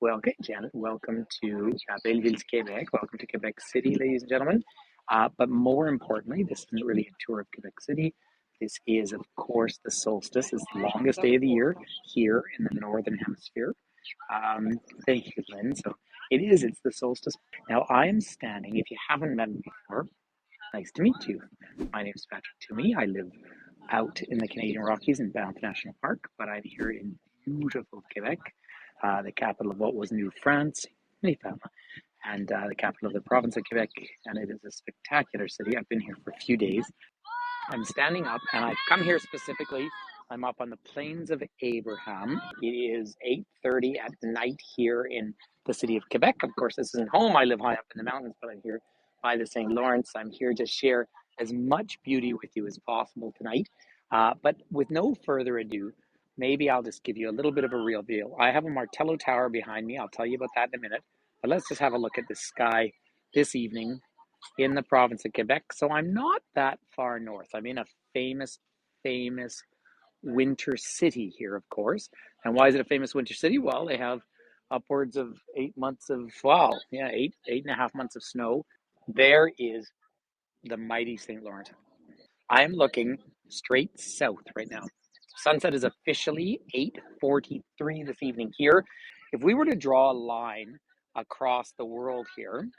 Okay, Janet, welcome to Belleville, Quebec. Welcome to Quebec City, ladies and gentlemen. But more importantly, this isn't really a tour of Quebec City. This is, of course, the solstice. It's the longest day of the year here in the Northern Hemisphere. Um, Thank you, Lynn. So it's the solstice. Now, I am standing, if you haven't met me before, nice to meet you. My name is Patrick Toomey. I live out in the Canadian Rockies in Banff National Park, but I'm here in beautiful Quebec, the capital of what was New France, and the capital of the province of Quebec. And it is a spectacular city. I've been here for a few days. I'm standing up, and I've come here specifically. I'm up on the plains of Abraham. It is 8:30 at night here in the city of Quebec. Of course, this isn't home. I live high up in the mountains, but I'm here by the St. Lawrence. I'm here to share as much beauty with you as possible tonight. But with no further ado, maybe I'll just give you a little bit of a real deal. I have a Martello Tower behind me. I'll tell you about that in a minute. But let's just have a look at the sky this evening in the province of Quebec. So I'm not that far north. I'm in a famous winter city here, of course. And why is it a famous winter city? Well, they have upwards of 8 months of, eight and a half months of snow. There is the mighty St. Lawrence. I am looking straight south right now. Sunset is officially 8:43 this evening here. If we were to draw a line across the world here,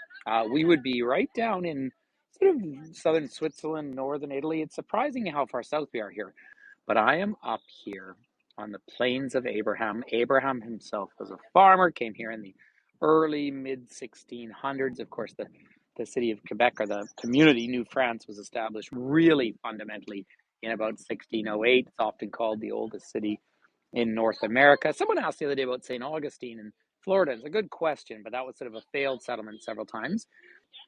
we would be right down in sort of southern Switzerland, northern Italy. It's surprising how far south we are here. But I am up here on the plains of Abraham. Abraham himself was a farmer, came here in the early mid 1600s. Of course, the city of Quebec, or the community, New France, was established really fundamentally in about 1608. It's often called the oldest city in North America. Someone asked the other day about St. Augustine in Florida. It's a good question, but that was sort of a failed settlement several times.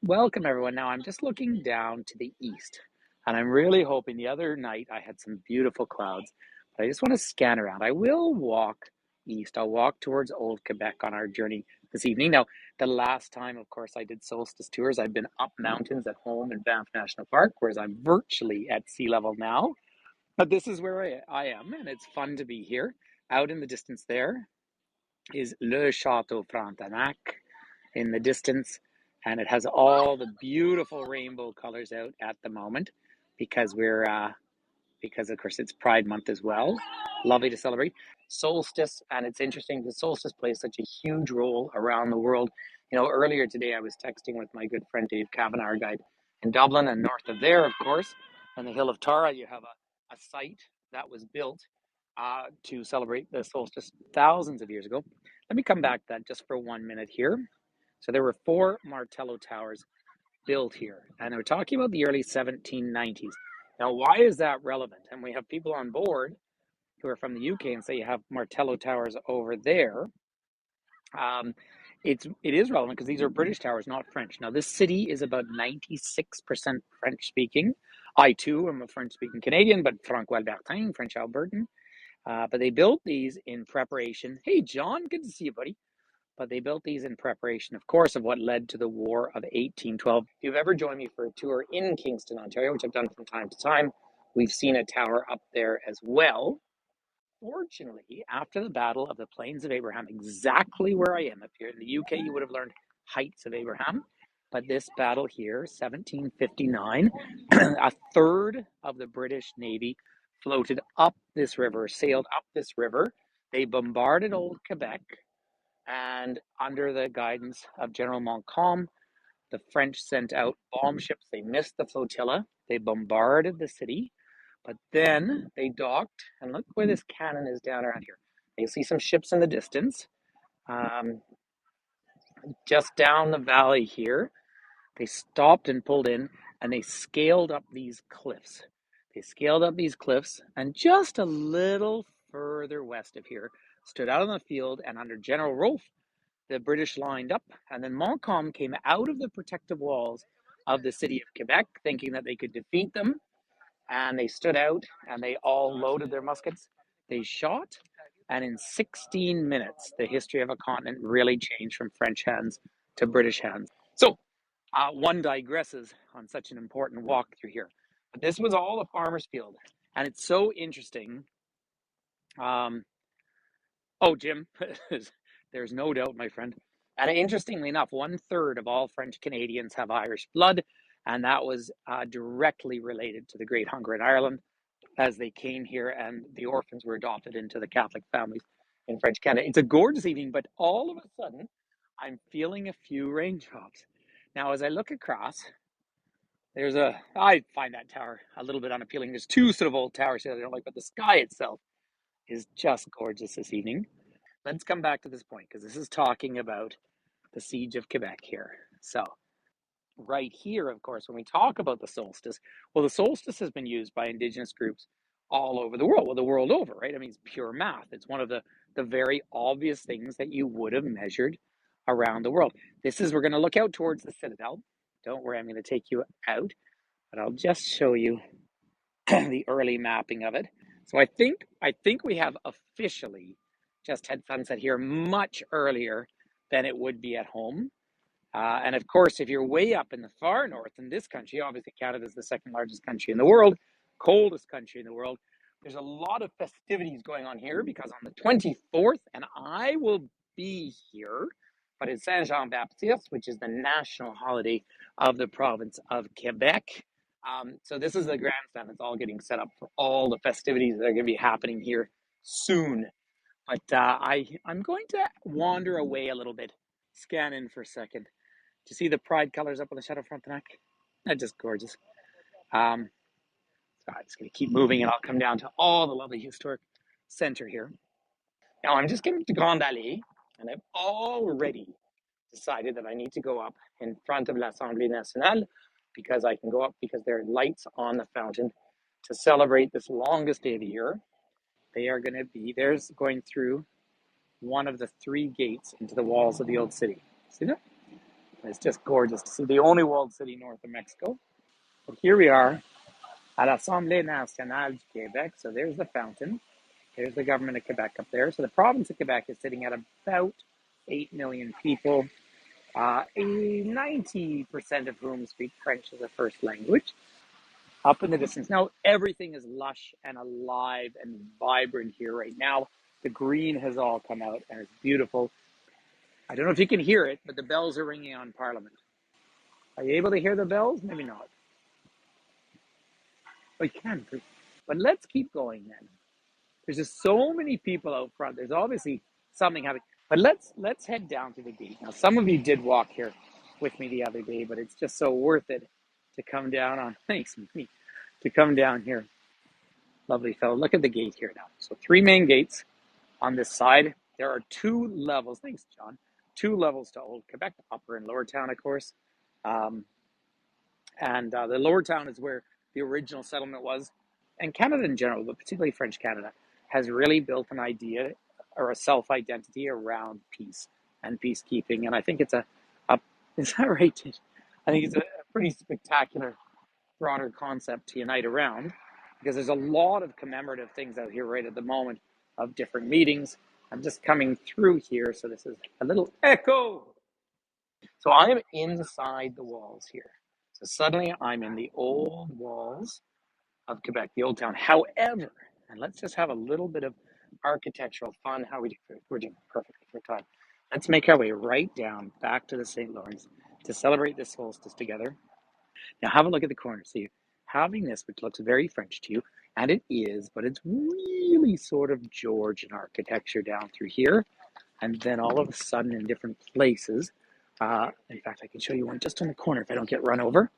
Welcome, everyone. Now, I'm just looking down to the east, and I'm really hoping. The other night I had some beautiful clouds, but I just want to scan around. I will walk east. I'll walk towards Old Quebec on our journey this evening. Now, the last time, of course, I did solstice tours, I've been up mountains at home in Banff National Park, whereas I'm virtually at sea level now. But this is where I am, and it's fun to be here. Out in the distance there is Le Chateau Frontenac in the distance, and it has all the beautiful rainbow colors out at the moment because because of course it's Pride Month as well. Lovely to celebrate solstice, and it's interesting. The solstice plays such a huge role around the world. You know, earlier today I was texting with my good friend Dave Kavanagh, our guide in Dublin, and north of there, of course, on the hill of Tara, you have a site that was built to celebrate the solstice thousands of years ago. Let me come back to that just for 1 minute here. So there were 4 Martello Towers built here, and we're talking about the early 1790s. Now, why is that relevant? And we have people on board who are from the UK and say you have Martello Towers over there. Um, it is relevant because these are British towers, not French. Now, this city is about 96% French speaking. I too am a French speaking Canadian, but Francois Albertin, French Albertan. But they built these in preparation. Hey, John, good to see you, buddy. But they built these in preparation, of course, of what led to the War of 1812. If you've ever joined me for a tour in Kingston, Ontario, which I've done from time to time, we've seen a tower up there as well. Fortunately, after the Battle of the Plains of Abraham, exactly where I am up here in the UK, you would have learned Heights of Abraham. But this battle here, 1759, a third of the British Navy floated up this river, sailed up this river. They bombarded Old Quebec, and under the guidance of General Montcalm, the French sent out bomb ships. They missed the flotilla. They bombarded the city, but then they docked. And look where this cannon is down around here. You see some ships in the distance. Um, just down the valley here, they stopped and pulled in, and they scaled up these cliffs. They scaled up these cliffs, and just a little further west of here, stood out on the field, and under General Rolfe, the British lined up, and then Montcalm came out of the protective walls of the city of Quebec, thinking that they could defeat them, and they stood out, and they all loaded their muskets. They shot, and in 16 minutes, the history of a continent really changed from French hands to British hands. So one digresses on such an important walk through here. But this was all a farmer's field, and it's so interesting. Oh, Jim, There's no doubt, my friend. And interestingly enough, 1/3 of all French Canadians have Irish blood, and that was directly related to the Great Hunger in Ireland as they came here and the orphans were adopted into the Catholic families in French Canada. It's a gorgeous evening, but all of a sudden, I'm feeling a few raindrops. Now, as I look across, I find that tower a little bit unappealing. There's two sort of old towers here that I don't like, but the sky itself is just gorgeous this evening. Let's come back to this point because this is talking about the siege of Quebec here. So, right here, of course, when we talk about the solstice, well, the solstice has been used by Indigenous groups all over the world, well, the world over, right? I mean, it's pure math. It's one of the very obvious things that you would have measured around the world. We're going to look out towards the Citadel. Don't worry, I'm going to take you out, but I'll just show you the early mapping of it. So I think we have officially just had sunset here much earlier than it would be at home. And of course, if you're way up in the far north in this country, obviously Canada is the second largest country in the world, coldest country in the world. There's a lot of festivities going on here because on the 24th, and I will be here, but it's Saint Jean Baptiste, which is the national holiday of the province of Quebec. So this is the grandstand that's all getting set up for all the festivities that are going to be happening here soon. But I'm going to wander away a little bit, scan in for a second. Do you see the pride colors up on the Chateau Frontenac? They're just gorgeous. Um, so I'm just going to keep moving and I'll come down to all the lovely historic center here. Now I'm just getting to Grande Allée and I've already decided that I need to go up in front of l'Assemblée Nationale because I can go up because there are lights on the fountain to celebrate this longest day of the year. They are going to be, there's going through one of the three gates into the walls of the old city. See that? It's just gorgeous to see the only walled city north of Mexico. But here we are at Assemblée Nationale du Québec. So there's the fountain. There's the government of Quebec up there. So the province of Quebec is sitting at about 8 million people, 90% of whom speak French as a first language. Up in the distance. Now, everything is lush and alive and vibrant here right now. The green has all come out and it's beautiful. I don't know if you can hear it, but the bells are ringing on Parliament. Are you able to hear the bells? Maybe not. Oh, you can. But let's keep going then. There's just so many people out front. There's obviously something happening. But let's head down to the gate. Now, some of you did walk here with me the other day, but it's just so worth it to come down on. Thanks, me. To come down here. Lovely fellow. Look at the gate here now. So 3 main gates on this side. There are 2 levels. Thanks, John. 2 levels to Old Quebec, Upper and Lower Town, of course. And the Lower Town is where the original settlement was. And Canada in general, but particularly French Canada, has really built an idea or a self-identity around peace and peacekeeping. And I think it's a is that right? I think it's a pretty spectacular, broader concept to unite around because there's a lot of commemorative things out here right at the moment of different meetings. I'm just coming through here, so this is a little echo. So I am inside the walls here. So suddenly I'm in the old walls of Quebec, the old town. However, and let's just have a little bit of architectural fun. We're doing perfectly for time. Let's make our way right down back to the St. Lawrence to celebrate this solstice together. Now have a look at the corner. See, having this, which looks very French to you, and it is, but it's really sort of Georgian architecture down through here. And then all of a sudden in different places, in fact, I can show you one just on the corner if I don't get run over.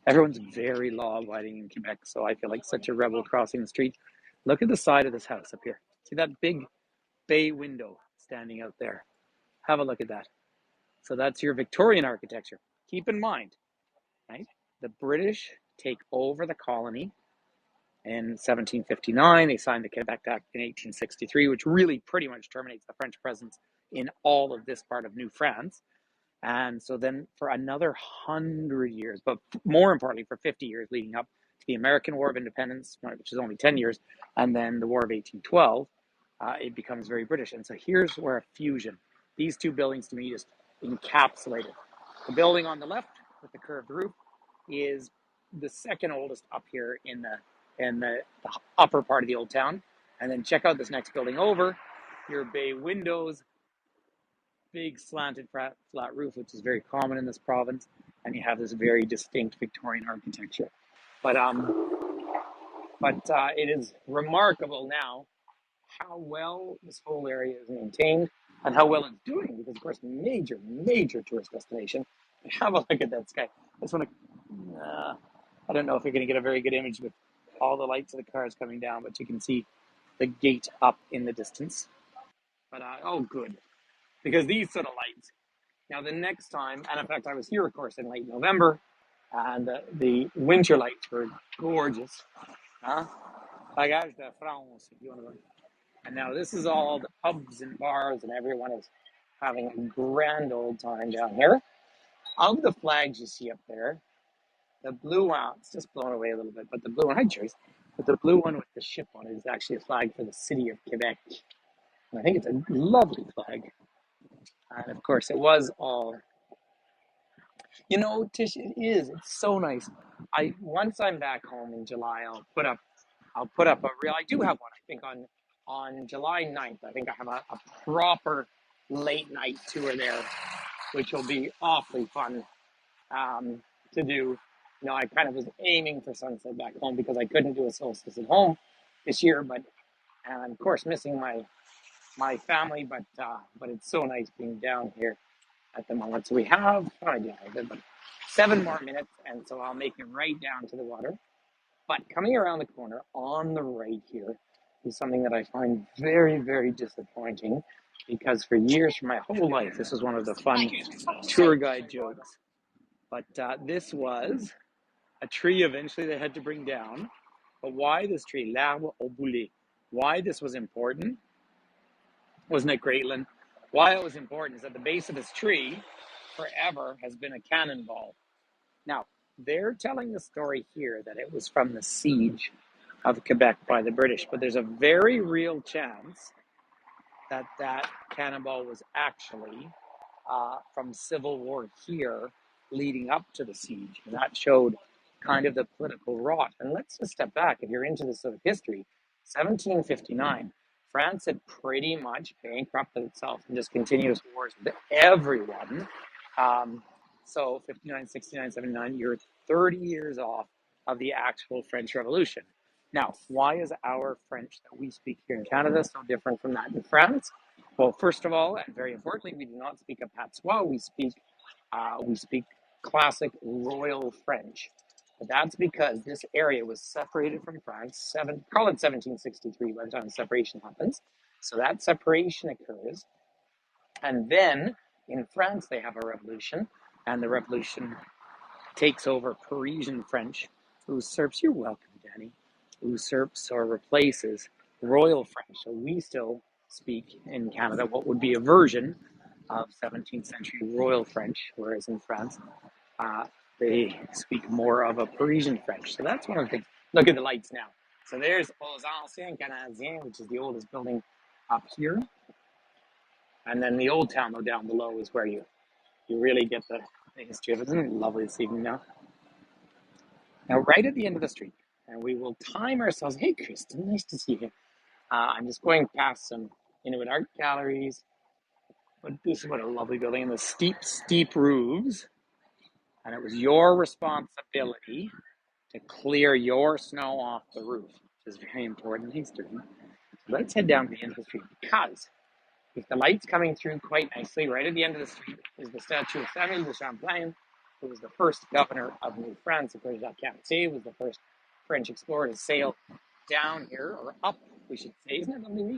Everyone's very law-abiding in Quebec, so I feel like such a rebel crossing the street. Look at the side of this house up here. See that big bay window standing out there? Have a look at that. So that's your Victorian architecture. Keep in mind, right? The British take over the colony in 1759. They signed the Quebec Act in 1863, which really pretty much terminates the French presence in all of this part of New France. And so then for another 100 years, but more importantly for 50 years leading up to the American War of Independence, which is only 10 years, and then the War of 1812, it becomes very British. And so here's where a fusion. These 2 buildings to me just encapsulated. The building on the left with the curved roof is the second oldest up here in the upper part of the old town. And then check out this next building over, your bay windows, big slanted flat roof, which is very common in this province, and you have this very distinct Victorian architecture. But it is remarkable now how well this whole area is maintained and how well it's doing, because of course, major tourist destination. Have a look at that sky. I just want to. I don't know if you're going to get a very good image with all the lights of the cars coming down, but you can see the gate up in the distance. But oh, good, because these sort of lights. Now, the next time, and in fact, I was here, of course, in late November, and the winter lights were gorgeous. Huh? Bagage de France, if you want to go. And now this is all the pubs and bars, and everyone is having a grand old time down here. Of the flags you see up there, the blue one, it's just blown away a little bit, but the blue one, hi Joyce, but the blue one with the ship on it is actually a flag for the City of Quebec. And I think it's a lovely flag. And of course, it was all, Tish, it is. It's so nice. Once I'm back home in July, I'll put up a real. I do have one. I think on July 9th. I think I have a proper late night tour there, which will be awfully fun to do. I kind of was aiming for sunset back home because I couldn't do a solstice at home this year, but and of course missing my family. But it's so nice being down here at the moment. So we have but 7 more minutes, and so I'll make it right down to the water. But coming around the corner on the right here is something that I find very, very disappointing, because for years, for my whole life, this was one of the fun tour guide jokes. But this was a tree eventually they had to bring down. But why this tree, l'arbre au boulet, why this was important, wasn't it great, Lynn? Why it was important is at the base of this tree forever has been a cannonball. Now, they're telling the story here that it was from the siege of Quebec by the British, but there's a very real chance that that cannonball was actually from civil war here leading up to the siege. And that showed kind of the political rot. And let's just step back. If you're into this sort of history, 1759, France had pretty much bankrupted itself in just continuous wars with everyone. So 59, 69, 79, you're 30 years off of the actual French Revolution. Now, why is our French that we speak here in Canada so different from that in France? Well, first of all, and very importantly, we do not speak a patois. We speak classic Royal French. But that's because this area was separated from France, call it 1763 by the time the separation happens. So that separation occurs. And then in France, they have a revolution, and the revolution takes over Parisian French, usurps, you're welcome, Danny, usurps or replaces Royal French. So we still speak in Canada what would be a version of 17th century Royal French, whereas in France, they speak more of a Parisian French. So that's one of the things. Look at the lights now. So there's Aux Anciens Canadiens, which is the oldest building up here. And then the old town, though, down below is where you really get the history of it. Isn't it lovely this evening now? Now, right at the end of the street, and we will time ourselves. Hey, Kristen, nice to see you. I'm just going past some Inuit art galleries. But this is what a lovely building, and the steep roofs. And it was your responsibility to clear your snow off the roof, which is very important. Thanks, Durden. Let's head down to the end of the street, because with the lights coming through quite nicely, right at the end of the street is the statue of Samuel de Champlain, who was the first governor of New France. Of course, Jacques Cartier was the first French explorer to sail down here, or up, we should say, isn't it, Louis?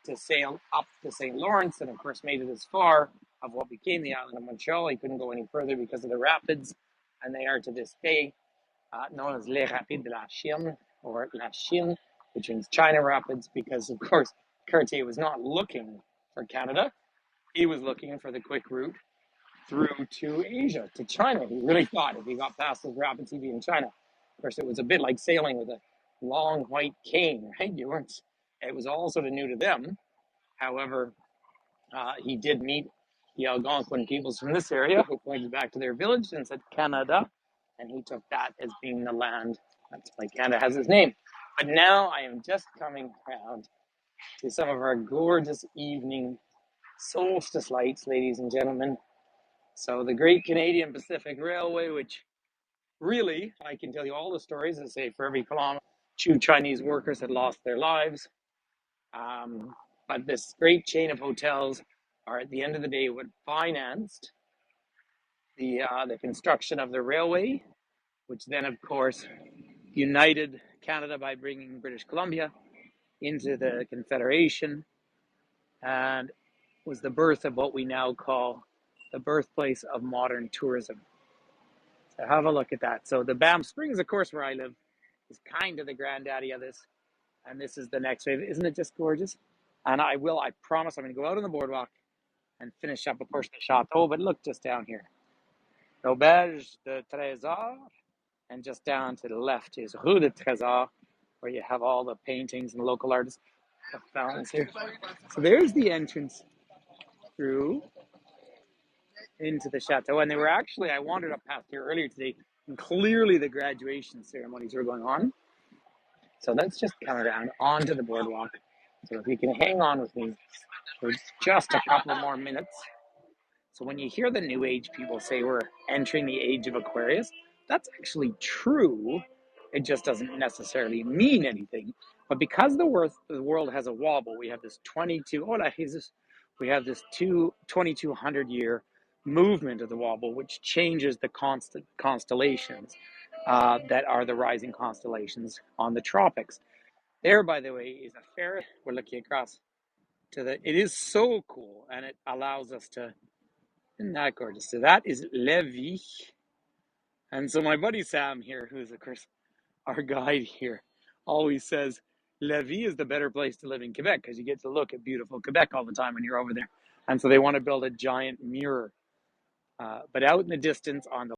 To sail up the St. Lawrence, and of course made it as far of what became the island of Montreal. He couldn't go any further because of the rapids, and they are to this day known as Les Rapides de la Chine, or La Chine, which means China Rapids, because of course Cartier was not looking for Canada. He was looking for the quick route through to Asia, to China. He really thought if he got past those rapids, he'd be in China. Of course, it was a bit like sailing with a long white cane, right? It was all sort of new to them. However, he did meet the Algonquin peoples from this area, who pointed back to their village and said Canada, and he took that as being the land. That's why Canada has its name. But now I am just coming around to some of our gorgeous evening solstice lights, ladies and gentlemen. So the Great Canadian Pacific Railway, which really, I can tell you all the stories and say for every kilometer, 2 Chinese workers had lost their lives. But this great chain of hotels are, at the end of the day, what financed the construction of the railway, which then, of course, united Canada by bringing British Columbia into the Confederation, and was the birth of what we now call the birthplace of modern tourism. So have a look at that. So the Banff Springs, of course, where I live, is kind of the granddaddy of this. And this is the next wave. Isn't it just gorgeous? And I promise I'm going to go out on the boardwalk and finish up a portion of the chateau. But look just down here. L'Auberge de Trésor. And just down to the left is Rue de Trésor, where you have all the paintings and local artists. The fountains here. So there's the entrance through into the chateau. And they were actually, I wandered up past here earlier today, and clearly the graduation ceremonies were going on. So let's just come around onto the boardwalk. So if you can hang on with me for just a couple more minutes. So when you hear the New Age people say we're entering the age of Aquarius, that's actually true. It just doesn't necessarily mean anything. But because the world has a wobble, we have this 2200 year movement of the wobble, which changes the constant constellations that are the rising constellations on the tropics. There, by the way, is a ferret. We're looking across to it is so cool, and it allows us to, isn't that gorgeous? So that is Lévis. And so my buddy Sam here, who's of course our guide here, always says Lévis is the better place to live in Quebec because you get to look at beautiful Quebec all the time when you're over there. And so they want to build a giant mirror. But out in the distance on the